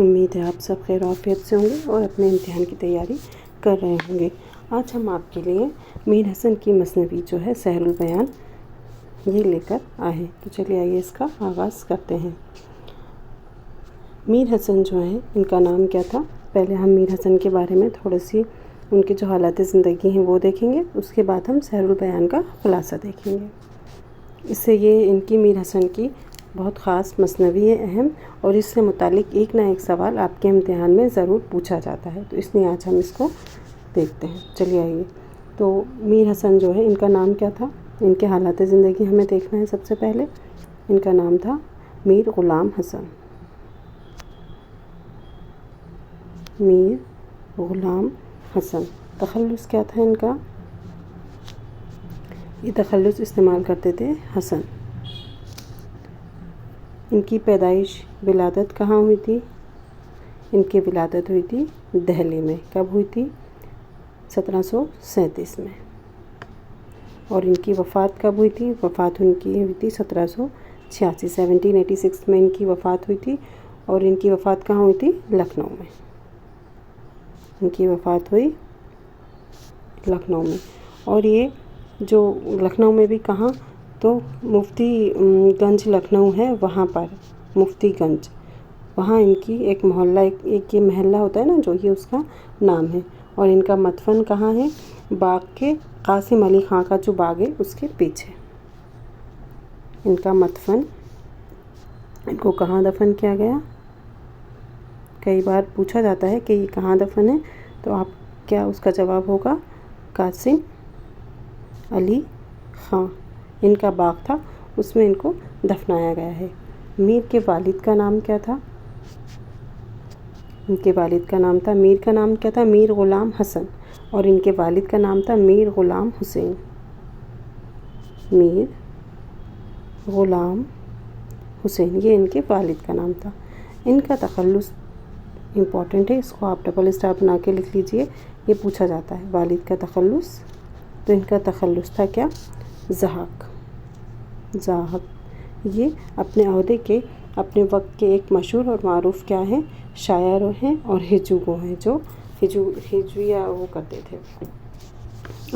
उम्मीद है आप सब खैर आफियत से होंगे और अपने इम्तिहान की तैयारी कर रहे होंगे। आज हम आपके लिए मीर हसन की मसनवी जो है सहरुल बयान ये लेकर आए हैं। तो चलिए आइए इसका आगाज़ करते हैं। मीर हसन जो है इनका नाम क्या था, पहले हम मीर हसन के बारे में थोड़ी सी उनकी जो हालात ज़िंदगी हैं वो देखेंगे, उसके बाद हम सहरुल बयान का खुलासा देखेंगे। इससे ये इनकी मीर हसन की बहुत ख़ास मसनवी है अहम, और इससे मुतालिक एक ना एक सवाल आपके इम्तिहान में ज़रूर पूछा जाता है, तो इसलिए आज हम इसको देखते हैं। चलिए आइए। तो मीर हसन जो है इनका नाम क्या था, इनके हालात ज़िंदगी हमें देखना है। सबसे पहले इनका नाम था मीर ग़ुलाम हसन। मीर ग़ुलाम हसन। तखल्लुस क्या था इनका, ये तखल्लुस इस्तेमाल करते थे हसन। इनकी पैदाइश विलादत कहाँ हुई थी, इनकी विलादत हुई थी दिल्ली में। कब हुई थी, 1737 में। और इनकी वफ़ात कब हुई थी, वफ़ात इनकी हुई थी 1786, 1786 में इनकी वफ़ात हुई थी। और इनकी वफ़ात कहाँ हुई थी, लखनऊ में। इनकी वफ़ात हुई लखनऊ में। और ये जो लखनऊ में भी कहाँ, तो मुफ्ती गंज लखनऊ है, वहाँ पर मुफ्तीगंज, वहाँ इनकी एक मोहल्ला, एक ये महल्ला होता है ना जो, ये उसका नाम है। और इनका मदफन कहाँ है, बाग के कासिम अली खां का जो बाग है उसके पीछे इनका मदफन। इनको कहाँ दफन किया गया, कई बार पूछा जाता है कि ये कहाँ दफन है, तो आप क्या उसका जवाब होगा कासिम अली खां। इनका बाग था, उसमें इनको दफनाया गया है। मीर के वालिद का नाम क्या था, इनके वालिद का नाम था, मीर का नाम क्या था, मीर ग़ुलाम हसन। और इनके वालिद का नाम था मीर ग़ुलाम हुसैन। मीर ग़ुलाम हुसैन, ये इनके वालिद का नाम था। इनका तखल्लुस इम्पॉर्टेंट है, इसको आप डबल स्टार बना के लिख लीजिए, ये पूछा जाता है वालिद का तखल्लुस। तो इनका तखल्लुस था क्या, ज़हाक। ज़ाहक ये अपने ओहदे के, अपने वक्त के एक मशहूर और मारूफ़ क्या हैं, शायर हैं और हिजूगो हैं, जो हिजुया वो करते थे।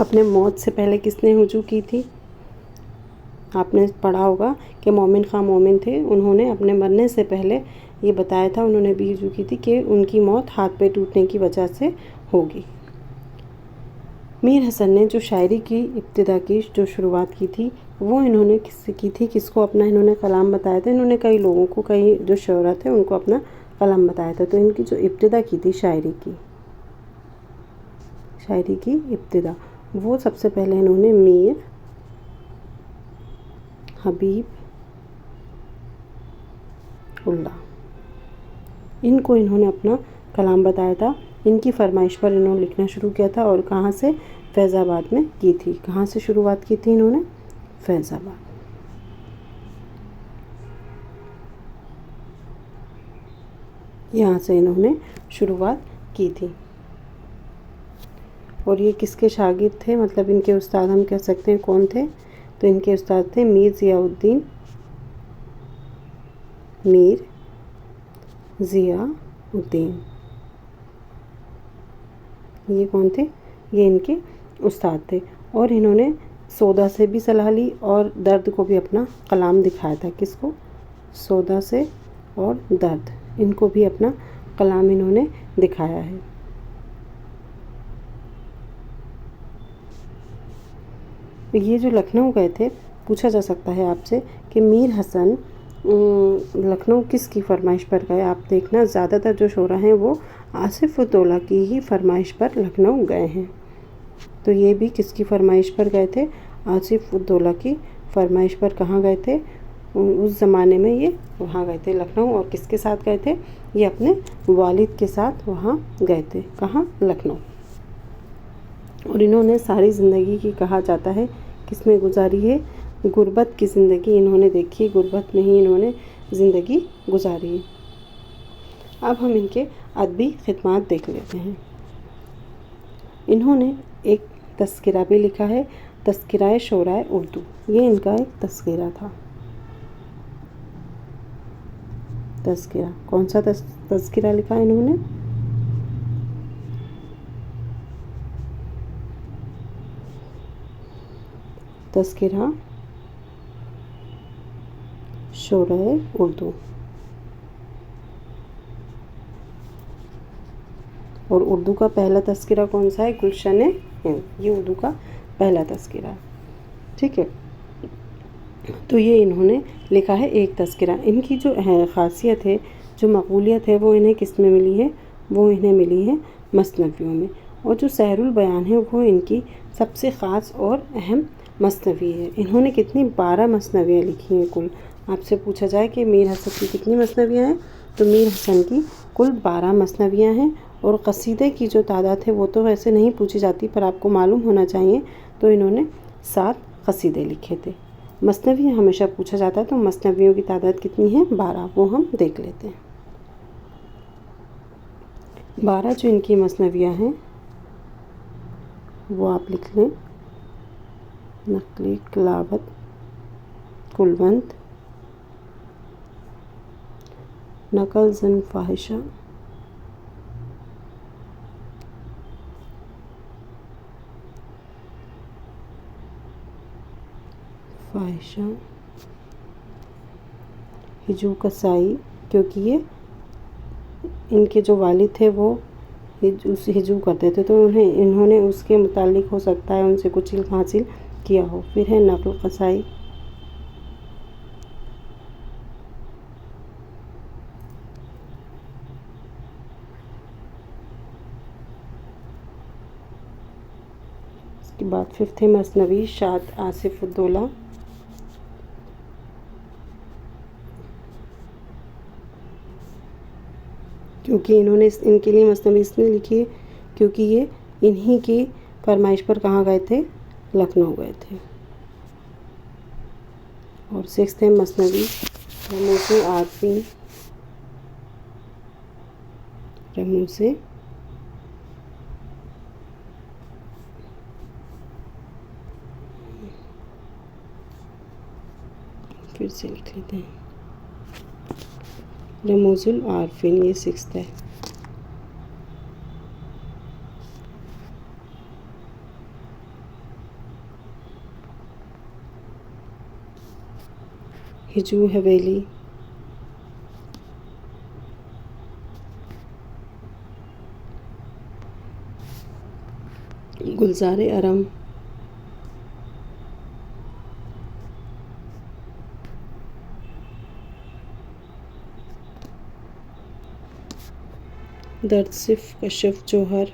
अपने मौत से पहले किसने हुजू की थी, आपने पढ़ा होगा कि मोमिन खां मोमिन थे, उन्होंने अपने मरने से पहले ये बताया था, उन्होंने भी हुजू की थी कि उनकी मौत हाथ पे टूटने की वजह से होगी। मीर हसन ने जो शायरी की इब्तिदा की, जो शुरुआत की थी, वो इन्होंने किससे की थी, किसको अपना इन्होंने कलाम बताया था। इन्होंने कई लोगों को, कई जो शोरा थे उनको अपना कलाम बताया था। तो इनकी जो इब्तिदा की थी शायरी की इब्तिदा, वो सबसे पहले इन्होंने मीर हबीब उल्लाह, इनको इन्होंने अपना कलाम बताया था। इनकी फरमाइश पर इन्होंने लिखना शुरू किया था, और कहाँ से, फैज़ाबाद में की थी। कहाँ से शुरुआत की थी इन्होंने, फैज़ाबाद। यहाँ से इन्होंने शुरुआत की थी। और ये किसके शागिर्द थे, मतलब इनके उस्ताद हम कह सकते हैं कौन थे, तो इनके उस्ताद थे मीर ज़ियाउद्दीन, मीर ज़ियाउद्दीन। ये कौन थे, ये इनके उस्ताद थे। और इन्होंने सौदा से भी सलाह ली और दर्द को भी अपना कलाम दिखाया था। किसको, सौदा से और दर्द, इनको भी अपना कलाम इन्होंने दिखाया है। ये जो लखनऊ गए थे, पूछा जा सकता है आपसे कि मीर हसन लखनऊ किसकी फरमाइश पर गए। आप देखना ज़्यादातर जो शोरा हैं वो आसिफ उद्दौला की ही फरमाइश पर लखनऊ गए हैं। तो ये भी किसकी फरमाइश पर गए थे, आसिफ उद्दौला की फरमाइश पर। कहाँ गए थे, उस ज़माने में ये वहाँ गए थे लखनऊ। और किसके साथ गए थे, ये अपने वालिद के साथ वहाँ गए थे। कहाँ, लखनऊ। और इन्होंने सारी ज़िंदगी की, कहा जाता है, किसमें गुजारी है, गुर्बत की ज़िंदगी इन्होंने देखी, गुर्बत में ही इन्होंने ज़िंदगी गुजारी है। अब हम इनके अदबी खिदमात देख लेते हैं। इन्होंने एक तज़किरा भी लिखा है, तज़किराए शोराए उर्दू, ये इनका एक तज़किरा था। तज़किरा। कौन सा तज़किरा लिखा इन्होंने? तज़किरा शोरह उर्दू। और उर्दू का पहला तज़किरा कौन सा है? गुलशन हिंद। ये उर्दू का पहला तज़किरा है। ठीक है, तो ये इन्होंने लिखा है एक तज़किरा। इनकी जो ख़ासियत है, जो मक़बूलियत है, वो इन्हें किस में मिली है? वो इन्हें मिली है मसनवियों में। और जो सहरुल बयान है वो इनकी सबसे ख़ास और अहम मसनवी है। इन्होंने कितनी 12 मसनवियाँ लिखी हैं कुल। आपसे पूछा जाए कि मीर हसन की कितनी मसनवियाँ हैं, तो मीर हसन की कुल 12 मसनवियाँ हैं। और क़सीदे की जो तादाद है वो तो वैसे नहीं पूछी जाती, पर आपको मालूम होना चाहिए, तो इन्होंने 7 क़सीदे लिखे थे। मसनवी हमेशा पूछा जाता है, तो मसनवियों की तादाद कितनी है? 12। वो हम देख लेते हैं। 12 जो इनकी मसनवियाँ हैं वो आप लिख लें। नकली कलावत, कुलवंत, नकल ज़न फाहिशा, हिजू कसाई, क्योंकि ये इनके जो वालिद थे वो हिजू करते थे, तो इन्होंने उसके मुतालिक हो सकता है उनसे कुछ इल्म हासिल किया हो। फिर है नकल कसाई, इसके बाद 5th है मसनवी शाद आसिफ उद्दौला, क्योंकि इन्होंने इनके लिए मसनवी इसलिए लिखी है क्योंकि ये इन्हीं की फरमाइश पर कहाँ गए थे? लखनऊ गए थे। और 6th है मसनवी रमूज़ आरफीन, रमूज़ फिर से लिख लेते हैं, रमूज़ुल आरफीन, ये 6th है। हिजू हवेली, गुलजार अरम, दर्द सिफ कशफ जौहर,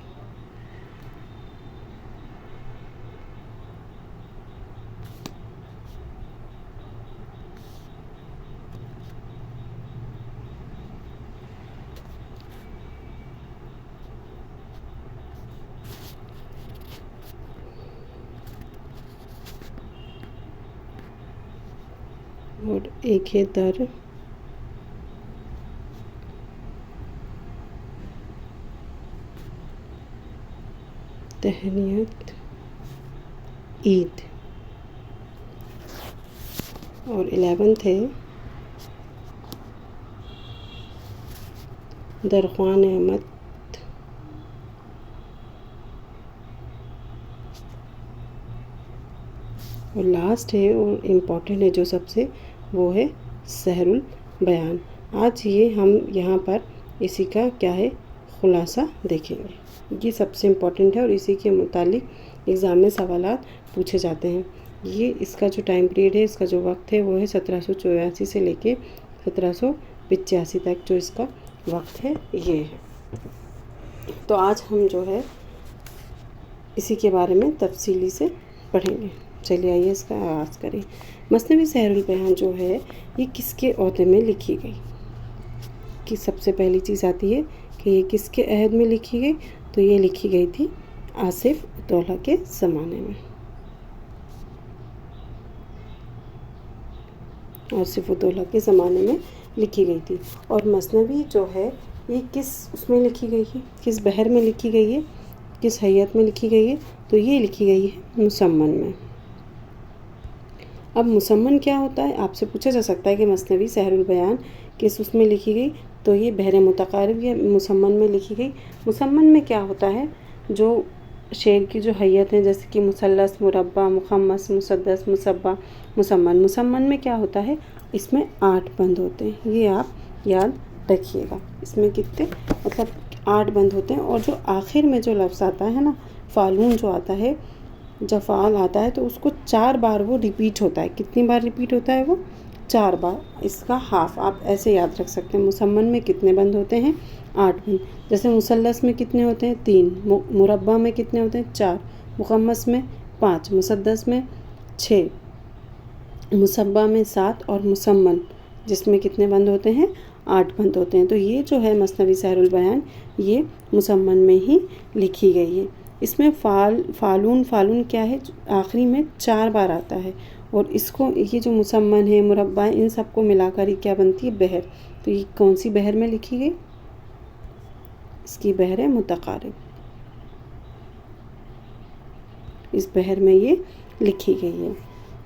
और एक है दर तहनियत ईद। और 11th है दरख्वान अहमद, और लास्ट है और इम्पॉर्टेंट है जो सबसे, वो है सहरुल बयान। आज ये हम यहाँ पर इसी का क्या है ख़ुलासा देखेंगे। ये सबसे इम्पॉर्टेंट है और इसी के मुतालिक एग्ज़ाम में सवालात पूछे जाते हैं। ये इसका जो टाइम पीरियड है, इसका जो वक्त है वो है 1784 से लेके 1785 तक जो इसका वक्त है ये है। तो आज हम जो है इसी के बारे में तफसीली से पढ़ेंगे। चलिए आइए इसका आगाज़ करें। मसनवी सहरुल बयान जो है ये किसके ओहदे में लिखी गई? कि सबसे पहली चीज़ आती है कि ये किसके अहद में लिखी गई, तो ये लिखी गई थी आसिफ उद्दौला के ज़माने में। आसिफ उद्दौला के ज़माने में लिखी गई थी। और मसनवी जो है ये किस उसमें लिखी गई है, किस बहर में लिखी गई है, किस हैयत में लिखी गई है, तो ये लिखी गई है मुसम्मन में। अब मुसम्मन क्या होता है? आपसे पूछा जा सकता है कि मसनवी सहरुल बयान किस उसमें लिखी गई, तो ये बहरे मुतकारिब या मुसम्मन में लिखी गई। मुसम्मन में क्या होता है, जो शेर की जो हैयत है, जैसे कि मुसल्लस, मुरब्बा, मुखम्मस, मुसद्दस, मुसब्बा, मुसम्मन। मुसम्मन में क्या होता है, इसमें 8 बंद होते हैं, ये आप याद रखिएगा। इसमें कितने, मतलब 8 बंद होते हैं। और जो आखिर में जो लफ्ज़ आता है ना, फ़ालून जो आता है, जब फ़ाल आता है तो उसको 4 बार वो रिपीट होता है। कितनी बार रिपीट होता है वो, 4 बार। इसका हाफ आप ऐसे याद रख सकते हैं। मुसम्मन में कितने बंद होते हैं, 8 बंद। जैसे मुसल्लस में कितने होते हैं, 3। मुरब्बा में कितने होते हैं, 4। मुखम्मस में 5। मुसद्दस में 6। मुसब्बा में 7। और मुसम्मन जिसमें कितने बंद होते हैं, 8 बंद होते हैं। तो ये जो है मसनवी सहरुल बयान, ये मुसम्मन में ही लिखी गई है। इसमें फ़ालून क्या है, आखिरी में 4 बार आता है। और इसको, ये जो मुसम्मन है, मुरब्बा है, इन सबको मिलाकर ही क्या बनती है, बहर। तो ये कौन सी बहर में लिखी गई, इसकी बहर है मुतकारिब, इस बहर में ये लिखी गई है।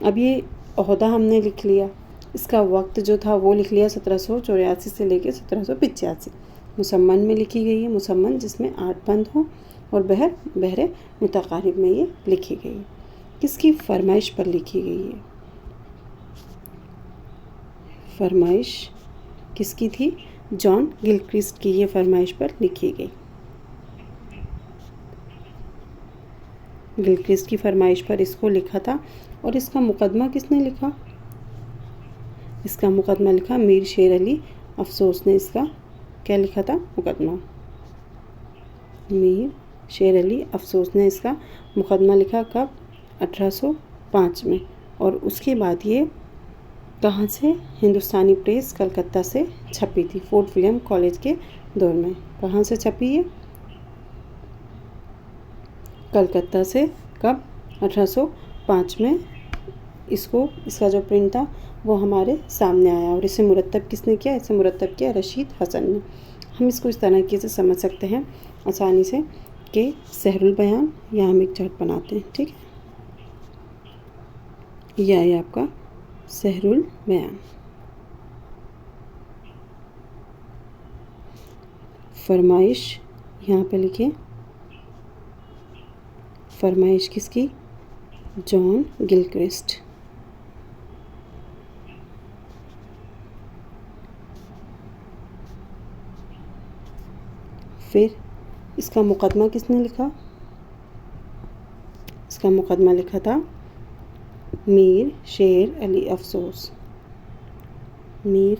अब ये ओहदा हमने लिख लिया, इसका वक्त जो था वो लिख लिया 1784 से लेकर 1785। मुसम्मन में लिखी गई है, मुसम्मन जिसमें 8 बंद हो, और बहरे मुतकारिब में ये लिखी गई। किसकी फरमाइश पर लिखी गई है, फरमाइश किसकी थी, जॉन गिलक्रिस्ट की ये फरमाइश पर लिखी गई। गिलक्रिस्ट की फरमाइश पर इसको लिखा था। और इसका मुकदमा किसने लिखा, इसका मुकदमा लिखा मीर शेर अली अफसोस ने। इसका क्या लिखा था, मुकदमा। मीर शेर अली अफसोस ने इसका मुकदमा लिखा, कब, 1805 में। और उसके बाद ये कहाँ से, हिंदुस्तानी प्रेस कलकत्ता से छपी थी, फोर्ट विलियम कॉलेज के दौर में। कहाँ से छपी है, कलकत्ता से। कब, 1805 में। इसका जो प्रिंट था वो हमारे सामने आया। और इसे मुरत्तब किसने किया, इसे मुरत्तब किया रशीद हसन ने। हम इसको इस तरीके से समझ सकते हैं आसानी से कि सहरुल बयान, या हम एक चार्ट बनाते हैं, ठीक है। यह है आपका सहरुल बयान। फरमाइश यहाँ पे लिखें, फरमाइश किसकी, जॉन गिलक्रिस्ट। फिर इसका मुकदमा किसने लिखा, इसका मुकदमा लिखा था मीर शेर अली अफसोस। मीर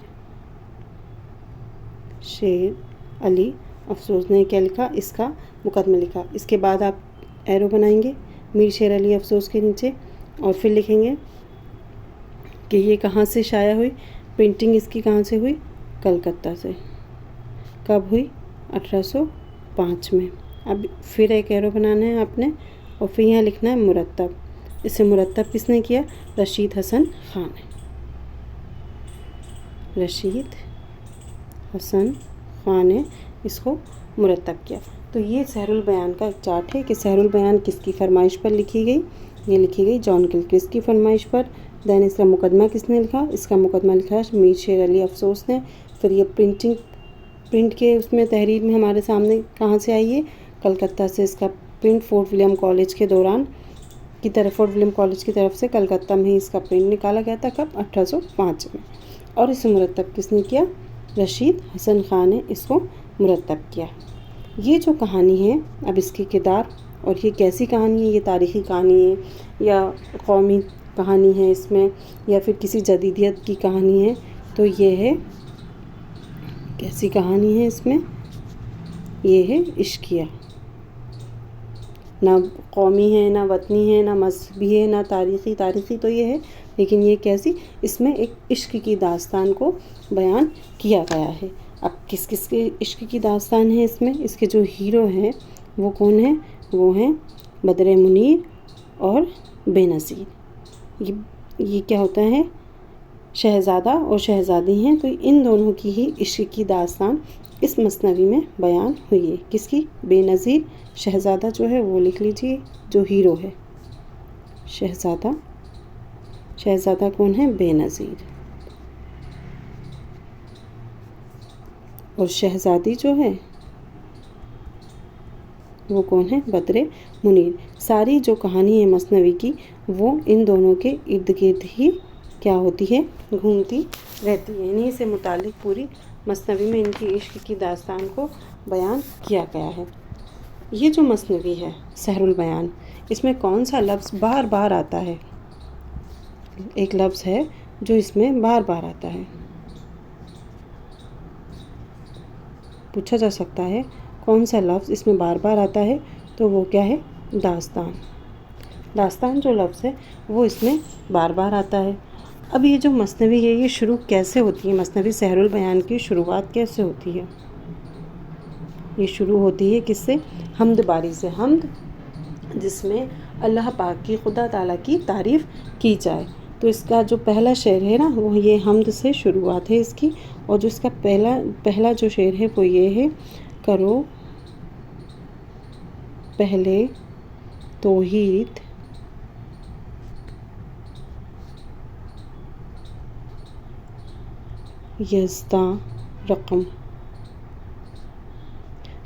शेर अली अफसोस ने क्या लिखा, इसका मुकदमा लिखा। इसके बाद आप एरो बनाएंगे मीर शेर अली अफसोस के नीचे, और फिर लिखेंगे कि ये कहाँ से शाया हुई, प्रिंटिंग इसकी कहाँ से हुई, कलकत्ता से। कब हुई, 1805 में। अब फिर एक एरो बनाना है आपने, और फिर यहाँ लिखना है मुरत्तब। इसे मुरत्तब किसने किया, रशीद हसन खान ने। रशीद हसन खान ने इसको मुरत्तब किया। तो ये सहरुल बयान का एक चार्ट है कि सहरुल बयान किसकी फरमाइश पर लिखी गई, ये लिखी गई जॉन गिलक्रिस्ट की फरमाइश पर। दैन इसका मुकदमा किसने लिखा, इसका मुकदमा लिखा है मीर शेर अली अफसोस ने। फिर ये प्रिंट के उसमें तहरीर में हमारे सामने कहाँ से आई है, कलकत्ता से। इसका प्रिंट फोर्ट विलियम कॉलेज के दौरान की तरफ, फोर्ट विलियम कॉलेज की तरफ से कलकत्ता में ही इसका प्रिंट निकाला गया था। कब, 1805 में। और इसे मुरत्तब किसने किया, रशीद हसन खान ने इसको मुरत्तब किया। ये जो कहानी है, अब इसके किरदार, और ये कैसी कहानी है, ये तारीख़ी कहानी है या कौमी कहानी है इसमें, या फिर किसी जदीदियत की कहानी है, तो ये है कैसी कहानी है इसमें, ये है इश्किया। ना कौमी है, ना वतनी है, ना मजहबी है, ना तारीख़ी तो ये है, लेकिन ये कैसी, इसमें एक इश्क की दास्तान को बयान किया गया है। अब किस किस के इश्क की दास्तान है इसमें, इसके जो हीरो हैं वो कौन है, वो हैं बदर मुनीर और बेनज़ीर। ये क्या होता है, शहज़ादा और शहज़ादी हैं। तो इन दोनों की ही इश्क की दास्तान इस मसनवी में बयान हुई है। किसकी, बेनज़ीर। शहज़ादा जो है वो लिख लीजिए, जो हीरो है शहज़ादा कौन है, बेनज़ीर। और शहज़ादी जो है वो कौन है? बद्रे मुनीर। सारी जो कहानी है मसनवी की वो इन दोनों के इर्द गिर्द ही क्या होती है? घूमती रहती है। इन्हीं से मुतालिक पूरी मसनवी में इनकी इश्क की दास्तान को बयान किया गया है। ये जो मसनवी है सहरुल बयान, इसमें कौन सा लफ्ज़ बार बार आता है? एक लफ्ज़ है जो इसमें बार बार आता है, पूछा जा सकता है कौन सा लफ्ज़ इसमें बार बार आता है, तो वो क्या है? दास्तान। दास्तान जो लफ्ज़ है वो इसमें बार बार आता है। अब ये जो मसनवी है ये शुरू कैसे होती है? मसनवी सहरुल बयान की शुरुआत कैसे होती है? ये शुरू होती है किससे? हम्द बारी से। हम्द जिसमें अल्लाह पाक की, खुदा ताला की तारीफ़ की जाए। तो इसका जो पहला शेर है ना वो ये हम्द से शुरुआत है इसकी। और जो इसका पहला जो शेर है वो ये है, करो पहले तौहीद यज़्दा रकम,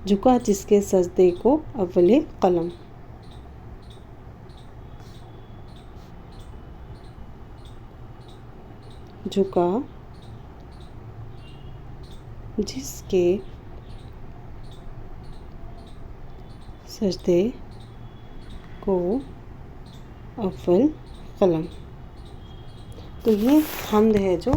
झुका जिसके सजदे को अव्वले कलम। झुका जिसके सजदे को अव्वल कलम। तो ये हम्द है जो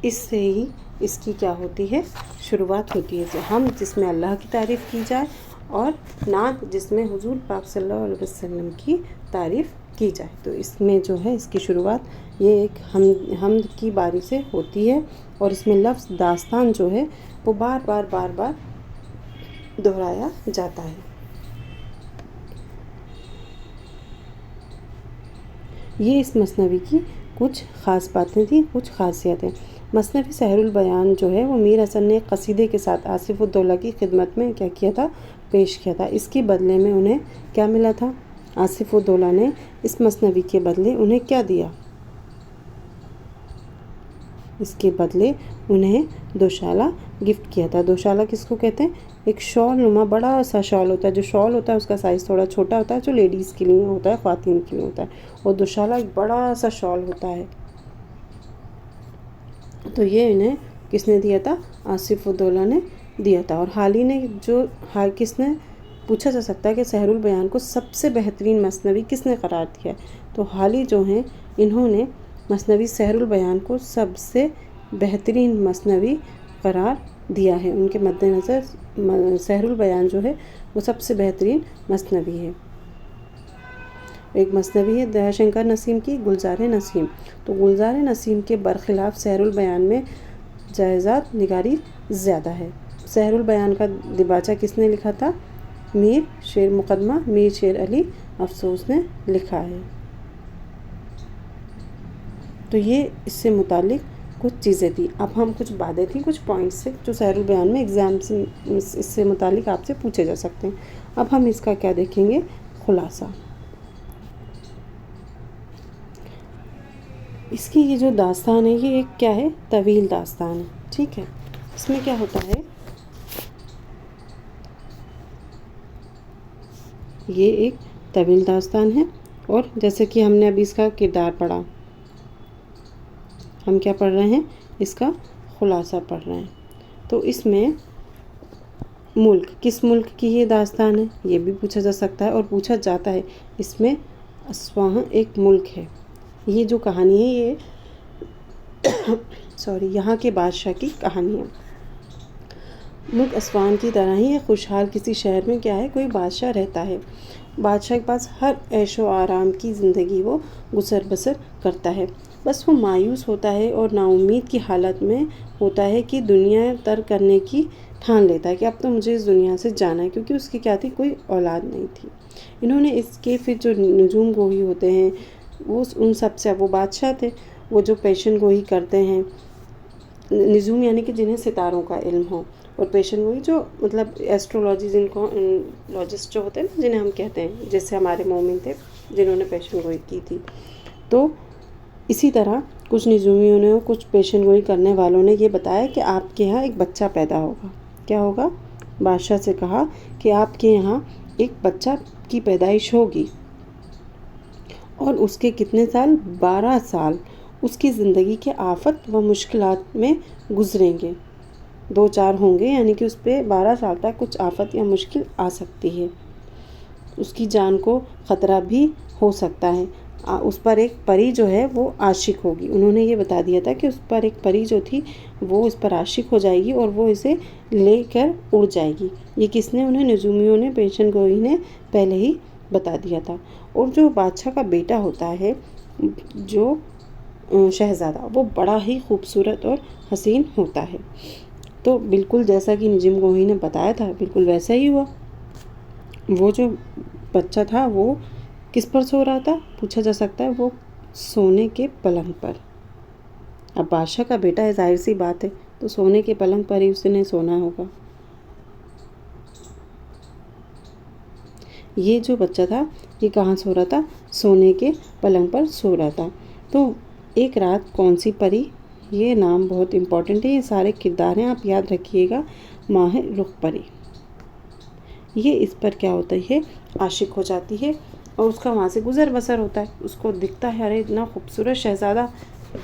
इससे ही इसकी क्या होती है? शुरुआत होती है। हम्द जिसमें अल्लाह की तारीफ़ की जाए और नात जिसमें हुजूर पाक सल्लल्लाहु अलैहि वसल्लम की तारीफ़ की जाए। तो इसमें जो है इसकी शुरुआत ये एक हम्द की बारी से होती है। और इसमें लफ्ज़ दास्तान जो है वो बार बार दोहराया जाता है। ये इस मसनवी की कुछ ख़ास बातें थी, कुछ ख़ासियतें। मसनवी सहरुल बयान जो है वो मीर हसन ने कसीदे के साथ आसिफ उद्दौला की खिदमत में क्या किया था? पेश किया था। इसके बदले में उन्हें क्या मिला था? आसिफ उद्दौला ने इस मसनवी के बदले उन्हें क्या दिया? इसके बदले उन्हें दोशाला गिफ्ट किया था। दोशाला किसको कहते हैं? एक शॉल नुमा बड़ा सा शॉल होता है। जो शॉल होता है उसका साइज़ थोड़ा छोटा होता है, जो लेडीज़ के लिए होता है, ख़वातीन के लिए होता है। और दोशाला एक बड़ा सा शॉल होता है। तो ये इन्हें किसने दिया था? आसिफ उद्दौला ने दिया था। और हाली ने किसने, पूछा जा सकता है कि सहरुल बयान को सबसे बेहतरीन मसनवी किसने करार दिया है? तो हाली जो हैं इन्होंने मसनवी सहरुल बयान को सबसे बेहतरीन मसनवी करार दिया है। उनके मद्देनज़र सहरुल बयान जो है वो सबसे बेहतरीन मसनवी है। एक मसनवी है दयाशंकर नसीम की, गुलजार नसीम। तो गुलजार नसीम के बरखिलाफ़ सहरुल बयान में जायज़ात निगारी ज़्यादा है। सहरुल बयान का दिबाचा किसने लिखा था? मीर शेर मुकदमा मीर शेर अली अफसोस ने लिखा है। तो ये इससे मुतालिक कुछ चीज़ें थी। अब हम कुछ बातें थी, कुछ पॉइंट्स थे जो सहरुल बयान में एग्ज़ाम से इससे मुतालिक आपसे पूछे जा सकते हैं। अब हम इसका क्या देखेंगे? खुलासा। इसकी ये जो दास्तान है ये एक क्या है? तवील दास्तान है। ठीक है, इसमें क्या होता है? ये एक तवील दास्तान है। और जैसे कि हमने अभी इसका किरदार पढ़ा, हम क्या पढ़ रहे हैं? इसका खुलासा पढ़ रहे हैं। तो इसमें किस मुल्क की ये दास्तान है ये भी पूछा जा सकता है और पूछा जाता है। इसमें अस्वान एक मुल्क है। ये जो कहानी है ये यहाँ के बादशाह की कहानी है। मुल्क अस्वान की तरह ही खुशहाल किसी शहर में क्या है? कोई बादशाह रहता है। बादशाह के पास हर ऐशो आराम की ज़िंदगी वो गुजर बसर करता है। बस वो मायूस होता है और नाउम्मीद की हालत में होता है कि दुनिया तर्क करने की ठान लेता है कि अब तो मुझे इस दुनिया से जाना है, क्योंकि उसकी क्या थी? कोई औलाद नहीं थी। इन्होंने इसके फिर जो नजूम गोही होते हैं वो उन सब से, वो बादशाह थे, वो जो पेशन गोही करते हैं, नजूम यानी कि जिन्हें सितारों का इल्म हो, और पेशन गोही जो मतलब एस्ट्रोलॉजी जिनको लॉजिस्ट जो होते हैं ना, जिन्हें हम कहते हैं, जैसे हमारे मोमिन थे जिन्होंने पेशन गोही की थी। तो इसी तरह कुछ निज़ूमियों ने और कुछ पेशन गोई करने वालों ने ये बताया कि आपके यहाँ एक बच्चा पैदा होगा। क्या होगा? बादशाह से कहा कि आपके यहाँ एक बच्चा की पैदाइश होगी और उसके कितने साल? 12 साल उसकी ज़िंदगी के आफत व मुश्किलात में गुजरेंगे। 2-4 होंगे, यानी कि उस पर 12 साल तक कुछ आफत या मुश्किल आ सकती है। उसकी जान को ख़तरा भी हो सकता है। उस पर एक परी जो है वो आशिक होगी। उन्होंने ये बता दिया था कि उस पर एक परी जो थी वो इस पर आशिक हो जाएगी और वो इसे लेकर उड़ जाएगी। ये किसने? उन्हें निज़ूमियों ने, पेशन गोई ने पहले ही बता दिया था। और जो बादशाह का बेटा होता है, जो शहज़ादा, वो बड़ा ही खूबसूरत और हसीन होता है। तो बिल्कुल जैसा कि निज़ूम गोई ने बताया था, बिल्कुल वैसा ही हुआ। वो जो बच्चा था वो किस पर सो रहा था? पूछा जा सकता है, वो सोने के पलंग पर। अब बादशाह का बेटा है, जाहिर सी बात है, तो सोने के पलंग पर ही उसने सोना होगा। ये जो बच्चा था ये कहाँ सो रहा था? सोने के पलंग पर सो रहा था। तो एक रात कौन सी परी, ये नाम बहुत इम्पोर्टेंट है, ये सारे किरदार हैं, आप याद रखिएगा। माहे रुख परी, ये इस पर क्या होता है? आशिक हो जाती है और उसका वहाँ से गुज़र बसर होता है। उसको दिखता है, अरे इतना खूबसूरत शहज़ादा।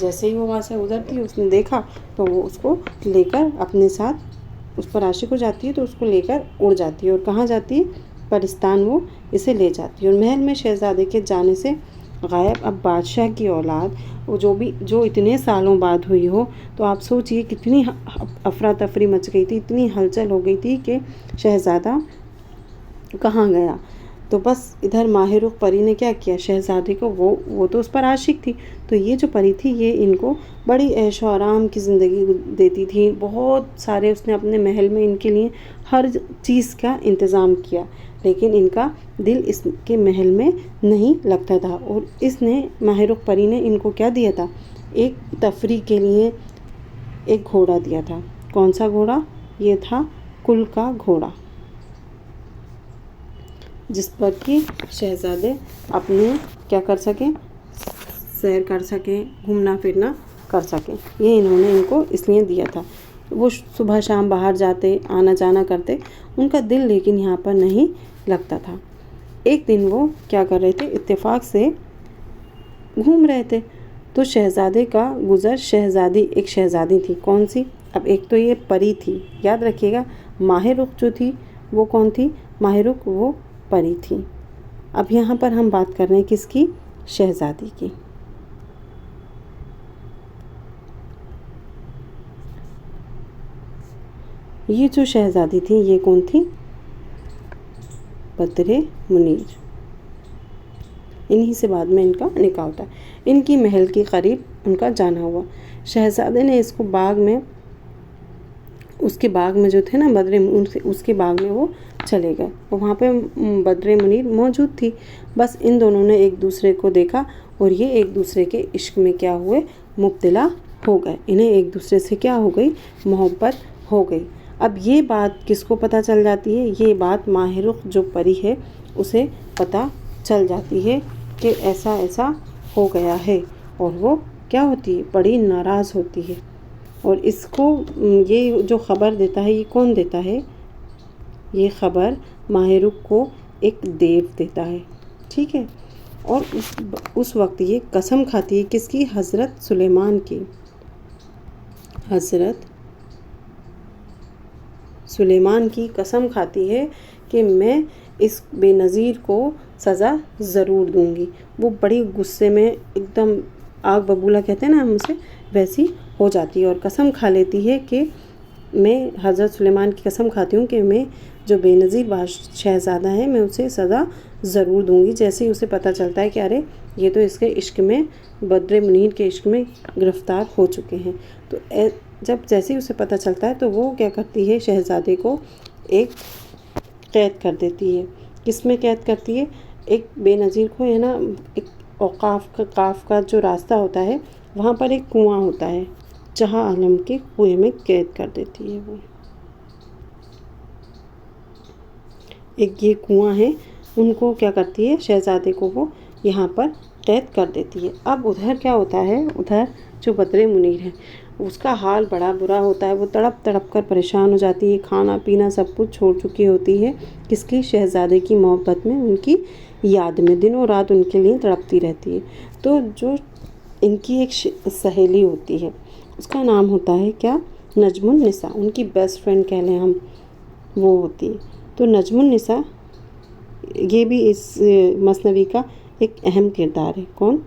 जैसे ही वो वहाँ से गुज़रती, उसने देखा तो वो उसको लेकर अपने साथ, उस पर आशिक हो जाती है, तो उसको लेकर उड़ जाती है। और कहाँ जाती है? परिस्तान वो इसे ले जाती है। और महल में शहज़ादे के जाने से गायब अब बादशाह की औलाद, वो जो इतने सालों बाद हुई हो, तो आप सोचिए कितनी अफरा तफरी मच गई थी, इतनी हलचल हो गई थी कि शहज़ादा कहाँ गया। तो बस इधर माहे रुख परी ने क्या किया? शहज़ादे को, वो तो उस पर आशिक थी, तो ये जो परी थी ये इनको बड़ी ऐशो आराम की ज़िंदगी देती थी। बहुत सारे उसने अपने महल में इनके लिए हर चीज़ का इंतज़ाम किया, लेकिन इनका दिल इसके महल में नहीं लगता था। और इसने, माहे रुख परी ने इनको क्या दिया था? एक तफरी के लिए एक घोड़ा दिया था। कौन सा घोड़ा? ये था कुल का घोड़ा, जिस पर कि शहज़ादे अपने क्या कर सकें? सैर कर सकें, घूमना फिरना कर सकें। ये इन्होंने इनको इसलिए दिया था। वो सुबह शाम बाहर जाते, आना जाना करते, उनका दिल लेकिन यहाँ पर नहीं लगता था। एक दिन वो क्या कर रहे थे? इत्तेफाक से घूम रहे थे, तो शहज़ादे का गुज़र, एक शहज़ादी थी। कौन सी? अब एक तो ये परी थी, याद रखिएगा। माहे रुख जो थी वो कौन थी? माहे रुख वो परी थी। अब यहाँ पर हम बात कर रहे हैं किसकी? शहज़ादी की। ये जो शहज़ादी थी ये कौन थी? बद्रे मुनीर। इन्हीं से बाद में इनका निकाह होता है। इनकी महल के करीब उनका जाना हुआ। शहज़ादे ने इसको बाग में, उसके बाग में जो थे ना बद्रे, उसके बाग में वो चले गए और वहाँ पे बद्रे मुनीर मौजूद थी। बस इन दोनों ने एक दूसरे को देखा और ये एक दूसरे के इश्क में क्या हुए? मुब्तला हो गए। इन्हें एक दूसरे से क्या हो गई? मोहब्बत हो गई। अब ये बात किसको पता चल जाती है? ये बात माहे रुख जो परी है उसे पता चल जाती है कि ऐसा ऐसा हो गया है, और वो क्या होती है? बड़ी नाराज़ होती है। और इसको, ये जो ख़बर देता है, ये कौन देता है? ये ख़बर माहे रुख को एक देव देता है, ठीक है। और उस वक्त ये कसम खाती है किसकी? हज़रत सुलेमान की। हज़रत सुलेमान की कसम खाती है कि मैं इस बेनज़ीर को सज़ा ज़रूर दूंगी। वो बड़ी गुस्से में, एकदम आग बबूला कहते हैं ना हम उसे, वैसी हो जाती है और कसम खा लेती है कि मैं, हज़रत सुलेमान की कसम खाती हूँ कि मैं जो बेनज़ीर शहज़ादा है मैं उसे सज़ा ज़रूर दूंगी। जैसे ही उसे पता चलता है कि अरे ये तो इसके इश्क में, बद्रे मुनीर के इश्क में गिरफ़्तार हो चुके हैं, तो जैसे ही उसे पता चलता है तो वो क्या करती है? शहज़ादे को एक कैद कर देती है। किस में कैद करती है? एक बेनज़ीर को, है ना, एक काफ का जो रास्ता होता है वहाँ पर एक कुआं होता है, जहाँ आलम के कुएं में कैद कर देती है। वो एक ये कुआं है, उनको क्या करती है? शहज़ादे को वो यहाँ पर कैद कर देती है। अब उधर क्या होता है? उधर जो बद्रे मुनीर है उसका हाल बड़ा बुरा होता है। वो तड़प तड़प कर परेशान हो जाती है, खाना पीना सब कुछ छोड़ चुकी होती है। किसकी? शहज़ादे की मोहब्बत में, उनकी याद में दिनों रात उनके लिए तड़पती रहती है। तो जो इनकी एक सहेली होती है उसका नाम होता है क्या? नजमुन निसा, उनकी बेस्ट फ्रेंड कह लें हम, वो होती है। तो नजमुन निसा ये भी इस मसनवी का एक अहम किरदार है। कौन?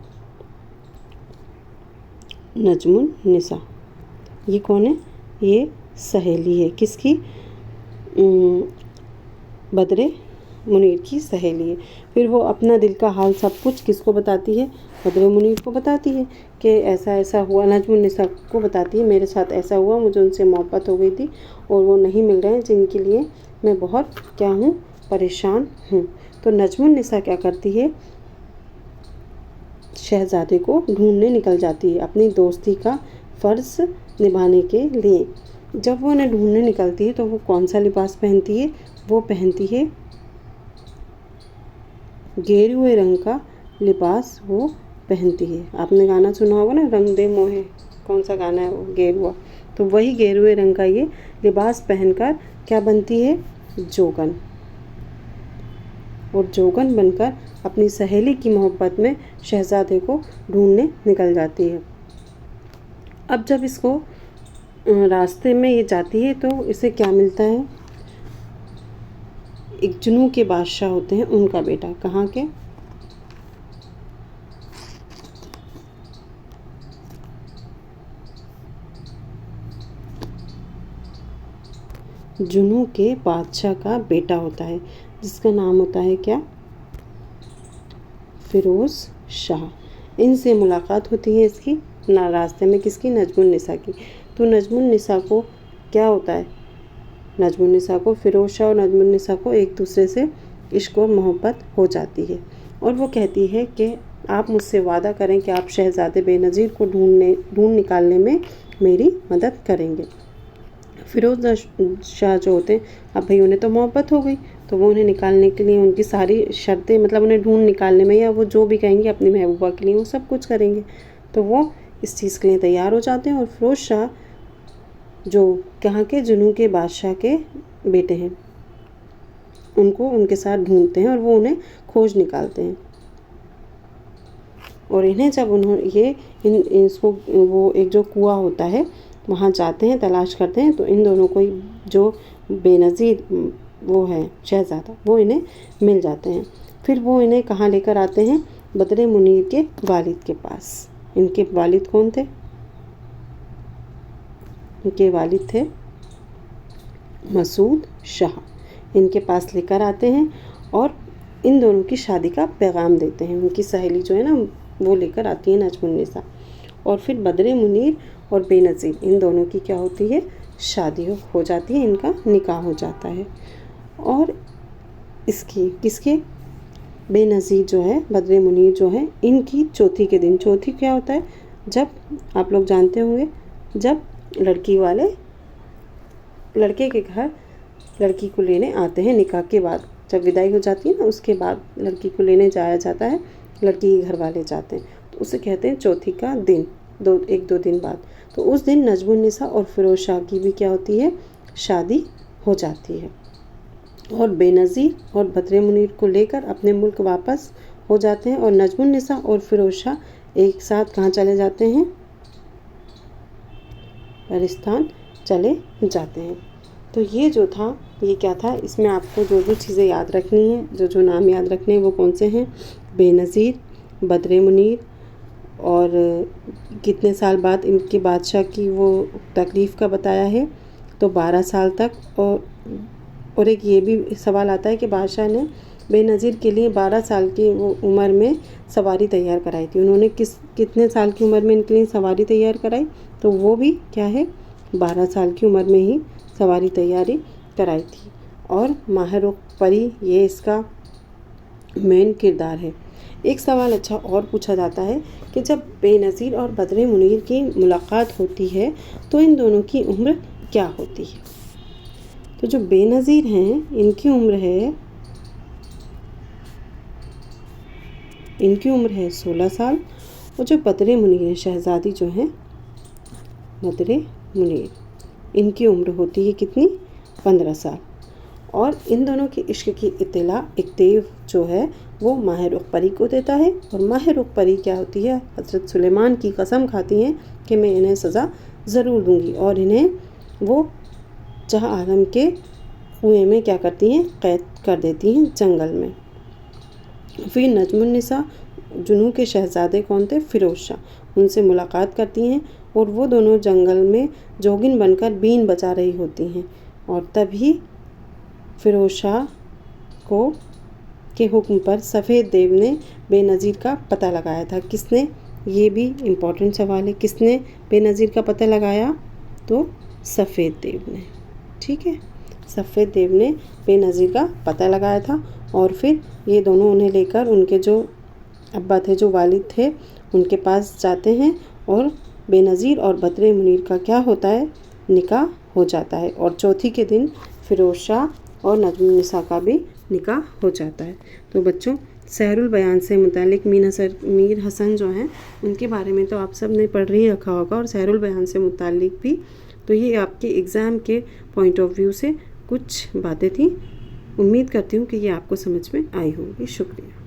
नजमुन निसा। ये कौन है? ये सहेली है। किसकी? बद्रे मुनीर की सहेली है। फिर वो अपना दिल का हाल सब कुछ किसको बताती है? बद्रे मुनीर को बताती है कि ऐसा ऐसा हुआ। नजमुन निसा को बताती है मेरे साथ ऐसा हुआ, मुझे उनसे मोहब्बत हो गई थी और वो नहीं मिल रहे हैं, जिनके लिए मैं बहुत क्या हूँ, परेशान हूँ। तो नजमुन निसा क्या करती है? शहज़ादे को ढूंढने निकल जाती है अपनी दोस्ती का फ़र्ज़ निभाने के लिए। जब वो उन्हें ढूंढने निकलती है तो वो कौन सा लिबास पहनती है? वो पहनती है गेरुए रंग का लिबास वो पहनती है। आपने गाना सुना होगा ना, रंग दे मोहे, कौन सा गाना है वो? गेरुआ। तो वही गेरुए रंग का ये लिबास पहनकर क्या बनती है? जोगन। और जोगन बनकर अपनी सहेली की मोहब्बत में शहज़ादे को ढूंढने निकल जाती है। अब जब इसको रास्ते में ये जाती है तो इसे क्या मिलता है? एक जुनू के बादशाह होते हैं, उनका बेटा। कहाँ के? जुनू के बादशाह का बेटा होता है, जिसका नाम होता है क्या? फिरोज़ शाह। इनसे मुलाकात होती है इसकी ना रास्ते में। किसकी? नजमुन निसा की। तो नजमुन निसा को क्या होता है? नजमुन निसा को, फिरोज़ शाह और नजमुन निसा को एक दूसरे से इश्क और मोहब्बत हो जाती है। और वो कहती है कि आप मुझसे वादा करें कि आप शहज़ादे बेनज़ीर को ढूंढ निकालने में मेरी मदद करेंगे। फिरोज़ शाह जो होते हैं, अब भाई उन्हें तो मोहब्बत हो गई, तो वो उन्हें निकालने के लिए उनकी सारी शर्तें, मतलब उन्हें ढूंढ निकालने में, या वो जो भी कहेंगे अपनी महबूबा के लिए वो सब कुछ करेंगे। तो वो इस चीज़ के लिए तैयार हो जाते हैं। और फिरोज़ शाह जो कहाँ के? जुनू के बादशाह के बेटे हैं, उनको उनके साथ ढूंढते हैं और वो उन्हें खोज निकालते हैं। और इन्हें जब उन्होंने इसको वो एक जो कुआं होता है वहाँ जाते हैं, तलाश करते हैं, तो इन दोनों को जो बेनज़ीर वो है शहज़ादा, वो इन्हें मिल जाते हैं। फिर वो इन्हें कहाँ लेकर आते हैं? बद्रे मुनीर के वालिद के पास। इनके वालिद कौन थे? इनके वालिद थे मसूद शाह। इनके पास लेकर आते हैं और इन दोनों की शादी का पैगाम देते हैं। उनकी सहेली जो है ना, वो लेकर आती है नजमुन निसा। और फिर बद्रे मुनीर और बेनज़ीर इन दोनों की क्या होती है? शादी हो जाती है, इनका निकाह हो जाता है। और इसकी किसके? बेनज़ीर जो है, बद्रे मुनीर जो है, इनकी चौथी के दिन, चौथी क्या होता है? जब आप लोग जानते होंगे, जब लड़की वाले लड़के के घर लड़की को लेने आते हैं निकाह के बाद, जब विदाई हो जाती है ना, उसके बाद लड़की को लेने जाया जाता है, लड़की के घर वाले जाते हैं, तो उसे कहते हैं चौथी का दिन, एक दो दिन बाद। तो उस दिन नजमुन निसा और फिरोज़ शाह की भी क्या होती है? शादी हो जाती है। और बेनज़ीर और बद्रे मुनीर को लेकर अपने मुल्क वापस हो जाते हैं और नजमुन निसा और फिरोज़ शाह एक साथ कहाँ चले जाते हैं? पाकिस्तान चले जाते हैं। तो ये जो था, ये क्या था? इसमें आपको जो जो चीज़ें याद रखनी है, जो जो नाम याद रखने हैं, वो कौन से हैं? बेनज़ीर, बद्रे मुनीर, और कितने साल बाद इनके बादशाह की वो तकलीफ़ का बताया है, तो 12 साल तक। और एक ये भी सवाल आता है कि बादशाह ने बेनज़ीर के लिए 12 साल की वो उम्र में सवारी तैयार कराई थी। उन्होंने कितने साल की उम्र में इनके लिए सवारी तैयार कराई? तो वो भी क्या है? 12 साल की उम्र में ही सवारी तैयारी कराई थी। और माहिर परी ये इसका मेन किरदार है। एक सवाल अच्छा और पूछा जाता है कि जब बेनज़ीर और बद्रे मुनीर की मुलाकात होती है तो इन दोनों की उम्र क्या होती है? तो जो बेनज़ीर हैं, इनकी उम्र है 16 साल, और जो बद्रे मुनीर हैं, शहज़ादी जो हैं बद्रे मुनीर, इनकी उम्र होती है कितनी? 15 साल। और इन दोनों की इश्क की इत्तला एक देव जो है वो माह रुख परी को देता है। और माह रुख परी क्या होती है? हज़रत सुलेमान की कसम खाती हैं कि मैं इन्हें सज़ा ज़रूर दूंगी, और इन्हें वो जह आलम के कुएं में क्या करती हैं? कैद कर देती हैं, जंगल में। फिर नजमुन्निसा जुनू के शहज़ादे कौन थे? फ़िरोज़ शाह, उनसे मुलाकात करती हैं और वो दोनों जंगल में जोगिन बनकर बीन बजा रही होती हैं। और तभी फ़िरोज़ शाह को के हुक्म पर सफ़ेद देव ने बेनज़ीर का पता लगाया था। किसने? ये भी इम्पोर्टेंट सवाल है। किसने बेनज़ीर का पता लगाया? तो सफ़ेद देव ने। ठीक है, सफ़ेद देव ने बेनज़ीर का पता लगाया था। और फिर ये दोनों उन्हें लेकर उनके जो अब्बा थे, जो वालिद थे, उनके पास जाते हैं और बेनज़ीर और बद्रे मुनीर का क्या होता है? निकाह हो जाता है। और चौथी के दिन फ़िरोज़ शाह और नजमुन्निसा का भी निकाह हो जाता है। तो बच्चों, सहरुल बयान से मुतालिक मीर हसन जो हैं उनके बारे में तो आप सब ने पढ़ ही रखा होगा, और सहरुल बयान से मुतालिक भी। तो ये आपके एग्ज़ाम के पॉइंट ऑफ व्यू से कुछ बातें थी। उम्मीद करती हूँ कि ये आपको समझ में आई होंगी। शुक्रिया।